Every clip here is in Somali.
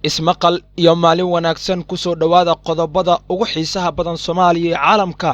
ismaqal iyo maalin wanaagsan ku soo dhawaada qodobada ugu xiisaha badan Soomaaliya ee caalamka.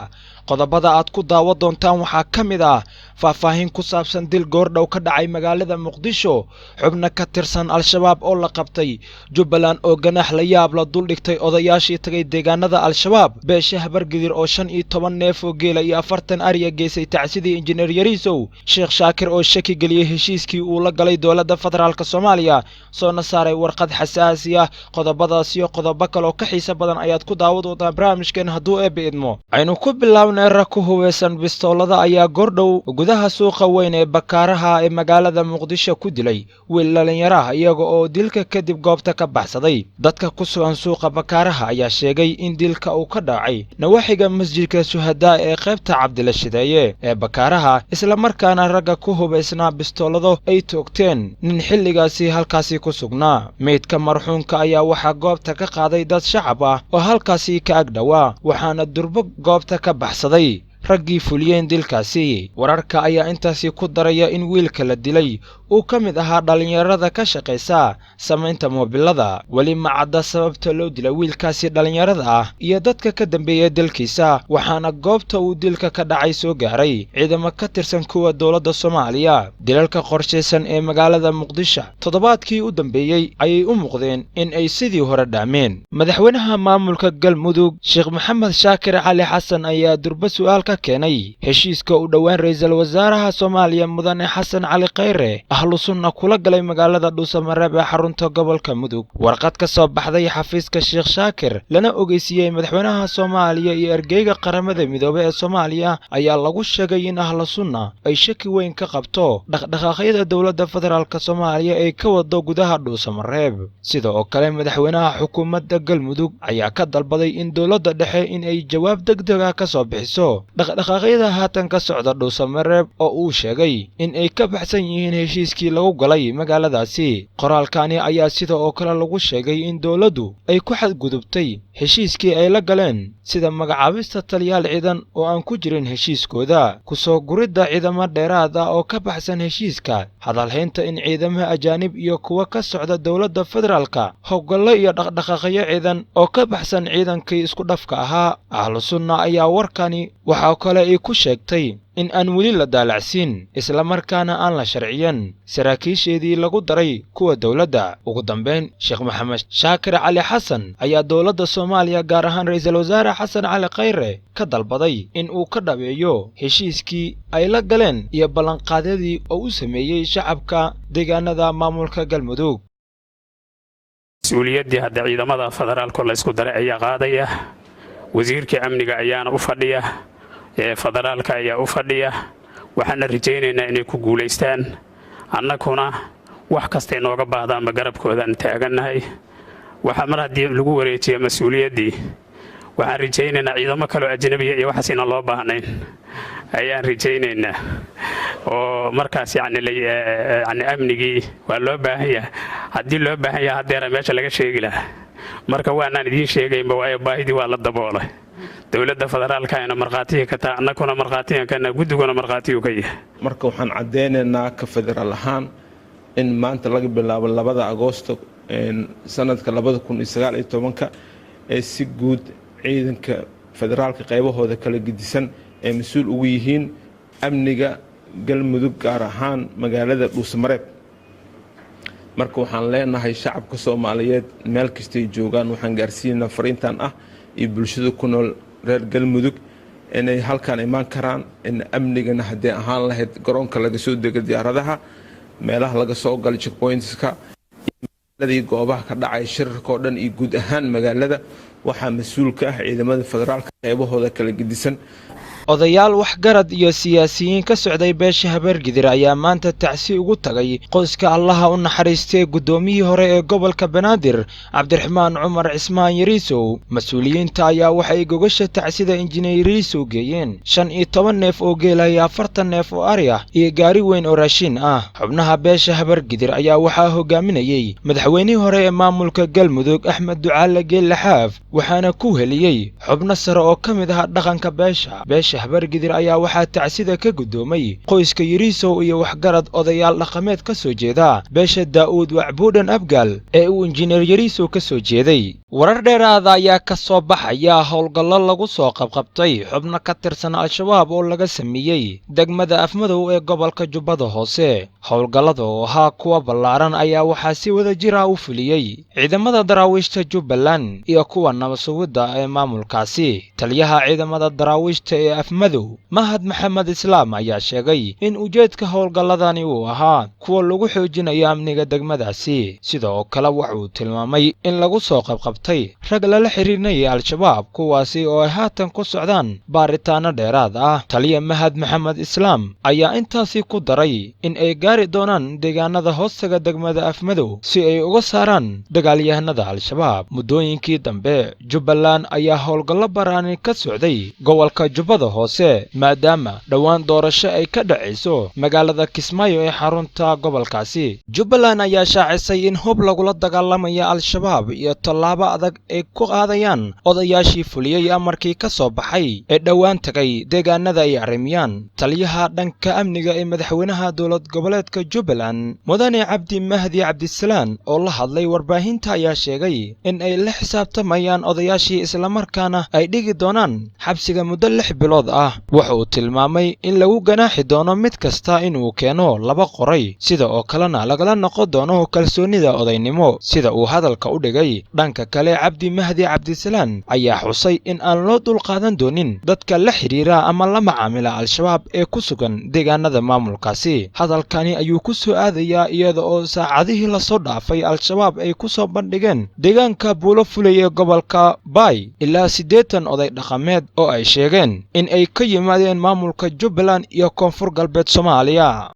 qodobada aad ku daawan doontaan waxaa ka mid ah faahfaahin ku saabsan dil goordhow ka dhacay magaalada Muqdisho, xubno ka tirsan Al-Shabaab oo la qabtay, Jubbaland oo ganax la yaab la dul dhigtay odayaashii tagay deegaanada Al-Shabaab, beesha Habargidir oo 15 neef oo geela iyo 40 ariya geysay tacsidii injineer Yariisow, Sheekh Shaakir oo shaki galiyay heshiiskii uu la galay dowladda federaalka Soomaaliya, soo nasaaray warqad xasaasi ah. qodobadaas iyo qodobo kale oo ka xiiso badan ayaad ku daawan doontaan barnaamijkan hadduu eebbe idmo. aynu ku bilaabnay rag ku hubeysan bistoolada ayaa goordhow gudaha suuqa weyn ee Bakaaraha ee magaalada Muqdisho ku dilay wiil dhalinyaro ah iyaga oo dilka kadib goobta ka baxsaday. dadka ku sugan suuqa Bakaaraha ayaa sheegay in dilka uu ka dhacay nawaaxiga masjidka Shuhadaa ee qaybta Cabdila Shideeye ee Bakaaraha, isla markaana ragga ku hubeysnaa bistoolado ay toogteen nin xilligaasi halkaasi ku sugnaa. meydka marxuumka ayaa waxaa goobta ka qaaday dad shacab ah oo halkaasi ka ag dhawaa, waxaana durbo goobta ka baxsaday raggii fuliyeen dilkaasi. wararka ayaa intaasi ku daraya in wiilka la dilay uu ka mid ahaa dhalinyarada ka shaqeysa samaynta moobilada. weli ma cadda sababta loo dilay wiilkaasi dhalinyarada ah iyo dadka ka dambeeya dilkiisa, waxaana goobta uu dilka ka dhacay soo gaaray ciidamo ka tirsan kuwa dowladda Soomaaliya. dilalka qorsheysan ee magaalada Muqdisho toddobaadkii u dambeeyay ayay u muuqdeen in ay sidii hore dhaameen. madaxweynaha maamulka Galmudug Sheekh Maxamed Shaakir Cali Xasan ayaa durba su'aal ka keenay heshiiska u dhawaan ra'iisul wasaaraha Soomaaliya Mudane Xasan Cali Khayre ahlu sunna kula galay magaalada Dhuusamareeb ee xarunta gobolka Mudug. warqad ka soo baxday xafiiska Sheekh Shaakir lana ogeysiyay madaxweynaha Soomaaliya iyo ergeyga qaramada midoobay ee Soomaaliya ayaa lagu sheegay in ahlu sunna ay shaki weyn ka qabto dhaqdhaqaaqyada dowladda federaalka Soomaaliya ee ka wado gudaha Dhuusamareeb. sidoo kale madaxweynaha xukuumadda Galmudug ayaa ka dalbaday in dowladda dhexe in ay jawaab degdeg ah ka soo bixiso dhaqdhaqaaqyada haatan ka socda Dhuusamareeb oo uu sheegay in ay ka baxsan yihiin heshiiskii lagu galay magaaladaasi. qoraalkani ayaa sidoo kale lagu sheegay in dowladdu ay ku xadgudubtay heshiiskii ay la galeen, sida magacaabista taliyaal ciidan oo aan ku jirin heshiiskooda, ku soo guridda ciidamo dheeraad ah oo ka baxsan heshiiska, hadalhaynta in ciidamo ajaanib iyo kuwa ka socda dowladda federaalka howlgallo iyo dhaqdhaqaaqyo ciidan oo ka baxsan ciidankii isku dhafka ahaa. ahlu sunna ayaa warkani waxaa kale ay ku sheegtay in aan weli la daalacsiin isla markaana aan la sharciyan saraakiisheedii lagu daray kuwa dowladda. ugu dambeyn, Sheekh Maxamed Shaakir Cali Xasan ayaa dowladda Soomaaliya gaar ahaan ra'iisul wasaare Xasan Cali Khayre ka dalbaday in uu ka dhabeeyo heshiiskii ay la galeen iyo ballanqaadyadii oo u sameeyay shacabka deegaanada maamulka Galmudug. mas'uuliyaddii hadda ciidamada federaalka la isku daray ayaa qaadaya, wasiirka amniga ayaana u fadhiya, federaalka ayaa u fadhiya. waxaana rajaynaynaa inay ku guulaystaan, annaguna wax kasta inooga baahdaanba garabkoodaan taagannahay. waxaa mar haddii lagu wareejiya mas-uuliyaddii, waxaan rajaynaynaa ciidamo kaloo ajnabiya iyo waxaas inaan loo baahnayn ayaan rajaynaynaa. oo markaas yacni amnigii waa loo baahan yahay. haddii loo baahan yahay haddeera meesha laga sheegi lahaa. marka waanaan idiin sheegaynba waayo baahidii waa la daboolay. dowladda federaalka ayna marqaatiga ka taa, annaguna marqaatigan kana, guddiguna marqaatigu ka yahay. marka waxaan caddeynaynaa ka federaal ahaan in maanta laga bilaabo 2 Agoosto sanadka 2019 ee si guud ciidanka federaalka qaybahooda kala gedisan ee mas'uul ugu yihiin amniga Galmudug gaar ahaan magaalada Dhuusamareeb. marka waxaan leenahay shacabka Soomaaliyeed meel kasta ay joogaan waxaan gaarsiinaa fariintan ah iyo bulshada ku nool reer Galmudug inay halkaan imaan karaan, in amnigana haddii ahaan lahayd garoonka laga soo dego diyaaradaha, meelaha laga soo galo checkpointska, magaaladii goobaha ka dhacay shirarka oo dhan iyo guud ahaan magaalada waxaa mas'uul ka ah ciidamada federaalka qaybahooda kala gedisan. odayaal waxgarad iyo siyaasiyiin ka socday beesha Habargidir ayaa maanta tacsi ugu tagay qoyska Allaha u naxariistay gudoomiyihii hore ee gobolka Banaadir Cabdiraxmaan Cumar Cismaan Yariisow. mas'uuliyiinta ayaa waxay gogasha tacsida injineer Yariisow geeyeen 15 neef oo geela iyo 40 neef oo ari ah iyo gaari weyn oo raashin ah. xubnaha beesha Habargidir ayaa waxaa hogaaminayay madaxweynihii hore ee maamulka Galmudug Axmed Ducaale Geelle Xaaf, waxaana ku heliyay xubno sare oo ka mid ah dhaqanka beesha habargidir ayaa waxaa tacsida ka guddoomay qoyska Yariisow iyo waxgarad odayaal dhaqameed ka soo jeeda beesha Daa'uud Wacbuudhan Abgaal ee uu injineer Yariisow ka soo jeeday. warar dheeraada ayaa ka soo baxaya howlgallo lagu soo qabqabtay xubno ka tirsan al-shabaab oo laga sameeyey degmada Afmadow ee gobolka Jubbada Hoose. howlgallada oo ahaa kuwa ballaaran ayaa waxaa si wada jir ah u fuliyey ciidamada daraawiishta Jubbaland iyo kuwa nabadsuwida ee maamulkaasi. taliyaha ciidamada daraawiishta ee Afmadow Mahad Maxamed Islaam ayaa sheegay in ujeedka howlgalladani uu ahaa kuwa lagu xoojinayo amniga degmadaasi. sidoo kale wuxuu tilmaamay in lagu soo qabqabtay rag lala xiriirinaya al-shabaab kuwaasi oo ay haatan ku socdaan baaritaano dheeraad ah. taliya Mahad Maxamed Islaam ayaa intaasi ku daray in ay gaari doonaan deegaanada hoostaga degmada Afmadow si ay uga saaraan dagaalyahanada al-shabaab. muddooyinkii dambe Jubbaland ayaa howlgallo baraani ka socday gobolka Jubbada Hoose maadaama dhowaan doorasho ay ka dhacayso magaalada Kismaayo ee xarunta gobolkaasi. Jubbaland ayaa shaacisay in hub lagula dagaalamaya al-shabaab iyo tallaabo adag ay ku qaadayaan odayaashii fuliyey amarkii ka soo baxay ee dhowaan tagay deegaanada ay arrimiyaan. taliyaha dhanka amniga ee madaxweynaha dowlad goboleedka Jubbaland Mudane Cabdi Mahdi Cabdisalaan oo la hadlay warbaahinta ayaa sheegay in ay la xisaabtamayaan odayaashii islamarkaana ay dhigi doonaan xabsiga muddo 6 bilood ah. waxa uu tilmaamay in lagu ganaaxi doono mid kasta inuu keeno 2 qoray sida oo kalena lagala noqon doono kalsoonida odaynimo sida uu hadalka u dhigay. dhanka kale Cabdi Mahdi Cabdisalaan ayaa xusay in aan loo dulqaadan doonin dadka la xiriira ama la macaamila al-shabaab ee ku sugan deegaanada maamulkaasi. hadalkani ayuu ku soo aadayaa iyada oo saacadihii la soo dhaafay al-shabaab ay ku soo bandhigeen deegaanka Buulo Fulay ee gobolka Bay ilaa 80 oday dhaqameed oo ay sheegeen in ay ka yimaadeen maamulka Jubbaland iyo Koonfur Galbeed Soomaaliya.